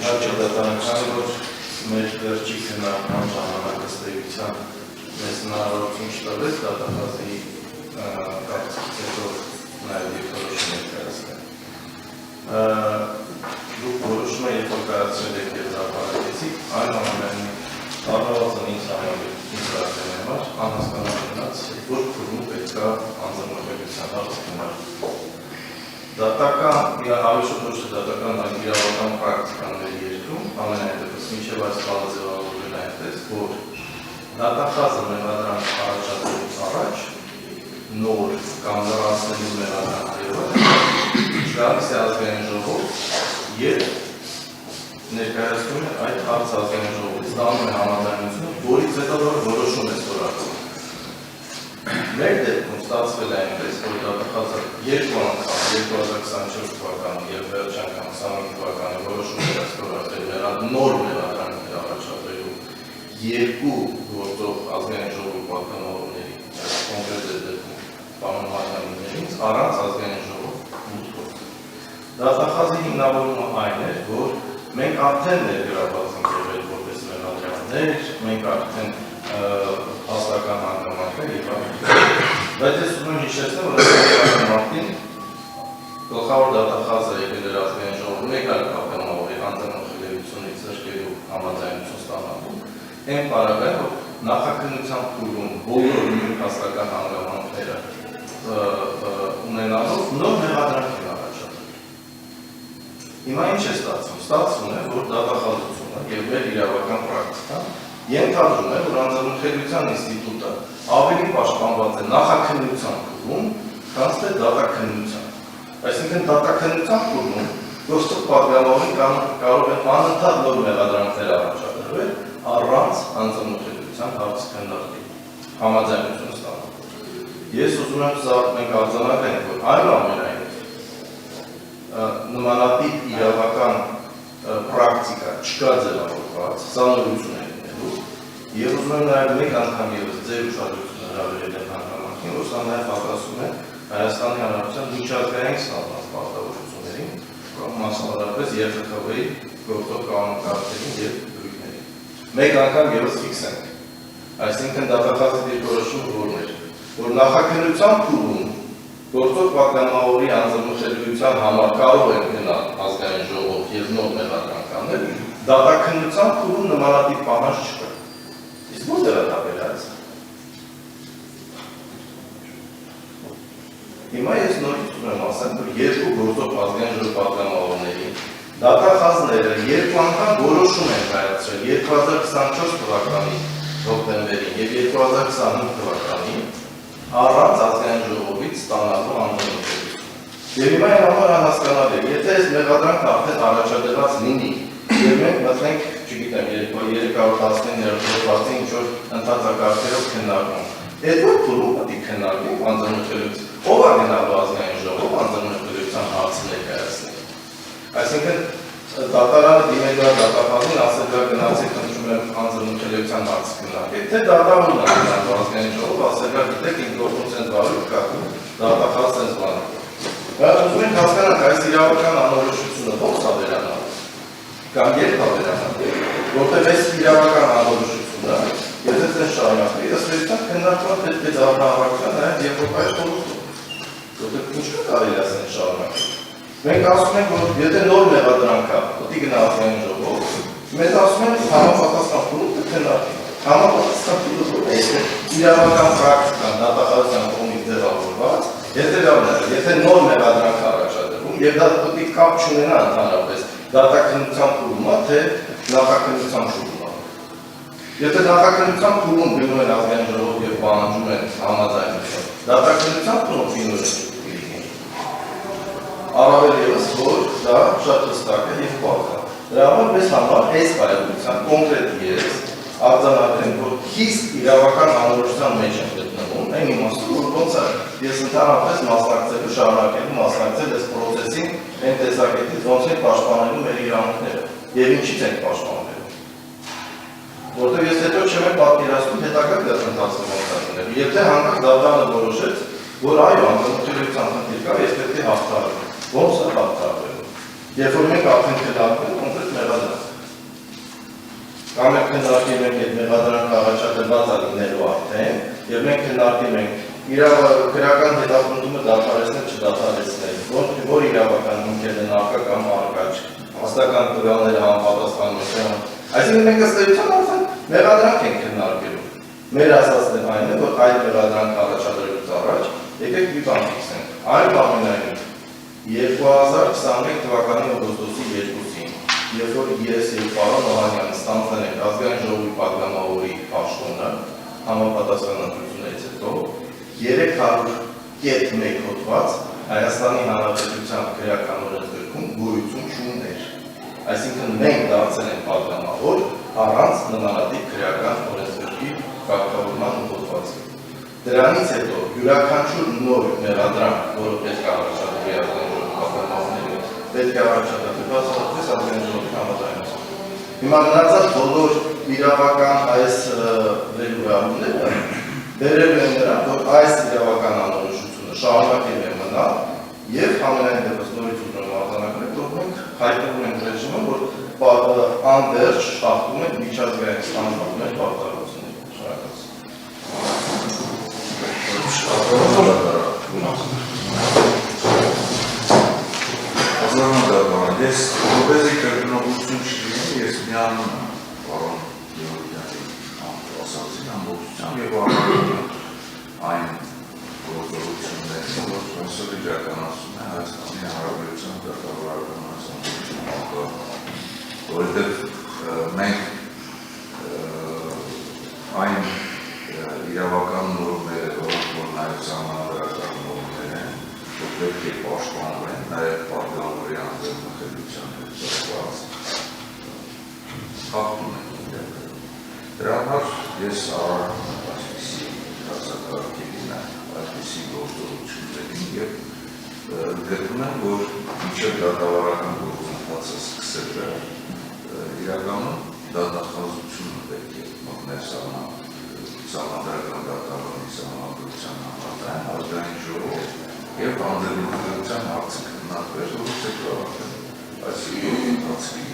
Հաջորդականության, որ մեր վերջի քննարկման ժամանակը ստեյության մեզ հնարավորություն չտվեց դատախազի կարծիքից հետո նաև երկրորոշում ներկայացնել։ Դուք որոշումը երբ որ կայացրել եք եւ հրապարակեցիք, այնուամենայնիվ առնվազն ինձ համար անհասկանալի մնաց, որ փուլում պետք է անձնամխելիության հարց քննարկել։ Դատական, ավելի շուտ ոչ թե դատական, այլ իրավական պրակտիկան մեր երկրում, ամենայն դեպս մինչև այս բանը ձևավորվել այնպես, որ դատախազը մեղադրանք առաջադրելուց առաջ նոր կամ լրացնելու մեղադրանքները գալիս է ազգային ժողով եւ ներկայացնում է այդ հարցը ազգային ժողովից, ստանում է համաձայնությունը, որից հետո որոշում է ստորագրում։ Մեր դեպքում ստացվել է այնպես, որ դատախազը երկու անգամ 2024 թվականին եւ վերջ անգամ 25 թվականին որոշումներ է ստորագրել նոր մեղադրանքներ առաջադրելու երկու գործող ազգային ժողովի պատգամավորների, կոնկրետ դեպքում պարոն Մարիամյանից առանց ազգային ժողով մուտք գործել։ Դատախազի հիմնավորումը այն էր, որ մենք արդեն ներգրավված ենք եղել որպես մեղադրանքներ, մենք արդեն հաստական հանգամանքներ եւ այլն։ Բայց ես ուզում եմ հիշեցնել, որ մարտին գլխավոր դատախազը եկել էր ազգային ժողովի մեկ այլ պատգամավորի անձնամխելիությունից զրկելու համաձայնություն ստանալու, այն պարագայում, որ նախաքննության փուլում բոլոր նույն հաստական հանգամանքները ունենալով նոր մեղադրանք են առաջադրել։ Հիմա ինչ է ստացվում։ Ստացվում է, որ դատախազությունը եւ մեր իրավական պրակտիկան ենթադրում է, որ անձնամխելիության ինստիտուտը ավելի պաշտպանված է նախաքննության փուլում, քան թե դատաքննության։ Այսինքն դատաքննության փուլում գործող պատգամավորին կարող է անընդհատ նոր մեղադրանքներ առաջադրել առանց անձնամխելիության հարց քննարկելու համաձայնություն ստանալու։ Ես ուզում եմ սա մենք արձանագրենք, որ այնուամենայնիվ նմանատիպ իրավական պրակտիկա չկա ձևավորված, սա նորություն է լինելու, եւ ուզում եմ նաեւ մեկ անգամ եւս ձեր ուշադրությունը հրավիրել այդ հանգամանքին, որ սա նաեւ պատասխանում է Հայաստանի Հանրապետության միջազգային ստանալած պարտավորություններին, մասնավորապես ԵԽԽՎ-ի գործող կանոնակարգերին եւ դրույթներին։ Մեկ անգամ եւս ֆիքսենք։ Այսինքն դատախազի դիրքորոշումը որն էր, որ նախաքննության փուլում գործող պատգամավորի անձնամխելիության համար կարող է գնալ ազգային ժողով եւ նոր մեղադրանք անել, դատաքննության փուլում նմանատիպ պահանջ չկա։ Իսկ ո՞րտեղ է դա վերացել։ Հիմա ես նորից ուզում եմ ասեմ, որ երկու գործող ազգային ժողովի պատգամավորների դատախազները երկու անգամ որոշում են կայացրել 2024 թվականի հոկտեմբերին եւ 2025 թվականին առանց ազգային ժողովից ստանալու անձնամխելիություն։ Եվ հիմա այն համար անհասկանալի է, եթե այս մեղադրանքը արդեն առաջադրված լինի, եւ մենք մտնենք, չգիտեմ, 319-րդ հոդվածի ինչ-որ ընդհանրակարգերով քննարկում։ Այդ որ փուլում պետք է քննարկենք անձնամխելիություն։ Ով է գնալու ազգային ժողով անձնամխելիության հարցը ներկայացնել։ Այսինքն դատարանը դիմել է դատախազին, ասել է գնացեք խնդրում եմ անձնամխելիության հարցը քննարկեք, թե դատարանն է գնալու ազգային ժողով, ասել է գիտեք ինձ գործում sense բարի կա, դատախազ sense բան։ Բայց ուզում ենք հասկանանք այս իրավական անորոշությունը ո՞ց է վերանալու։ Կամ երբ է վերանալու, որտեղ այս իրավական անորոշությունը, եթե sense շարունակվի, ըստ էության քննարկումը պետք է դառնահավաքվի նաև Եվրոպայի խորհրդում։ Որտեղ ինչու՞ կարելի է sense շարունակել։ Մենք ասում ենք, որ եթե նոր մեղադրանք կա, պետք է գնա ազգային ժողով, մենք ասում ենք համապատասխան փուլում կքննարկենք։ Համապատասխան փուլը իրավական պրակտիկան դատախազության կողմից ձևավորված, եթե նոր մեղադրանք առաջադրվում, եւ դա պետք է կապ չունենա ընդհանրապես դատաքննության փուլում, թե նախաքննության փուլում։ Եթե նախաքննության փուլում գնում են ազգային ժողով եւ պահանջում են համաձայնություն, դատաքննության փուլում ֆինուրը առավել ևս, որ դա շատ հստակ է եւ պարզ է։ Դրա համար մեզ համար այս բարեբության կոնկրետ ես արձանագրենք, որ խիստ իրավական անորոշության մեջ են գտնվում, այն իմաստով, որ ոնց է ես ընդհանրապես մասնակցելու, շարունակելու մասնակցել այս պրոցեսին այն տեսակետից, ոնց ենք պաշտպանելու մեր իրավունքները եւ ինչից ենք պաշտպանելու։ Որտեղ ես հետո չեմ պատկերացնում հետագա դեպքերում, եթե հանկարծ դատարանը որոշեց, որ այո, անձնամխելիության խնդիր կա, ես պետք է հաղթահարեմ։ Ոնց է հաղթահարվելու։ Երբ որ մենք արդեն քննարկում ենք կոնկրետ մեղադրանք։ կամ մենք քննարկել ենք այդ մեղադրանքը առաջադրված լինելու արդեն, եւ մենք քննարկել ենք քրեական հետապնդումը դադարեցնել, չդադարեցնել, որ իրավական հիմքեր են առկա կամ առկա չէ, հաստական տվյալները համապատասխանության, այսինքն մենք ըստ էության արդեն մեղադրանք ենք քննարկելու։ Մեր ասածն այն է, որ այդ մեղադրանքը առաջադրելուց առաջ եկեք մի բան ֆիքսենք, այնուամենայնիվ 2021 թվականի օգոստոսի 2-ին, երբ որ ես եւ պարոն Օհանյանը ստանձնել ենք ազգային ժողովի պատգամավորի պաշտոնը համապատասխանատվությունից հետո 300.1 հոդված Հայաստանի Հանրապետության քրեական օրենսգրքում գոյություն չուներ։ Այսինքն մենք դարձել ենք պատգամավոր առանց նմանատիպ քրեական օրենսգրքի կարգավորման հոդվածի։ Դրանից հետո յուրաքանչյուր նոր մեղադրանք, որը պետք է առաջադրվի ազգային ժողովի պատգամավորների, պետք է առաջադրվի բացառապես ազգային ժողովի համաձայնությամբ։ Հիմա մնացած բոլոր իրավական այս վերլուծումները բերել են նրան, որ այս իրավական անորոշությունը շարունակել է մնալ եւ համենայն դեպս նորից ուզում արձանագրել, որ մենք հայտնվում ենք ռեժիմը, որ անվերջ շտապում են միջազգային ստանդարտներ պարտավորությունների ես որպեսզի կրկնողություն չլինի, ես միանում եմ պարոն Գեորգյանի ասացին ամբողջությամբ եւ այն գործողություններին, որ այսօր իրականացում է Հայաստանի Հանրապետության դատավորական ասամբլեան, որովհետեւ մենք այն իրավական նորմերը, որ նաեւ սահմանադրական նորմեր են, որ պետք է պաշտպանվեն, նաեւ պատգամավորի անձնախելության հետ զբաղված խախտում են իրականացում։ Դրա համար ես այսպիսի դասակարգերին, այսպիսի գործողություններին եւ գտնում եմ, որ մինչեւ դատավարական գործընթացը սկսել է իրականում դատախազությունը պետք է մտնել սահմանադրական դատավարանի սահմանադրության համաձայն ազգային ժողով եւ անձնագրության հարցը քննարկվել, որից հետո այս գործընթացի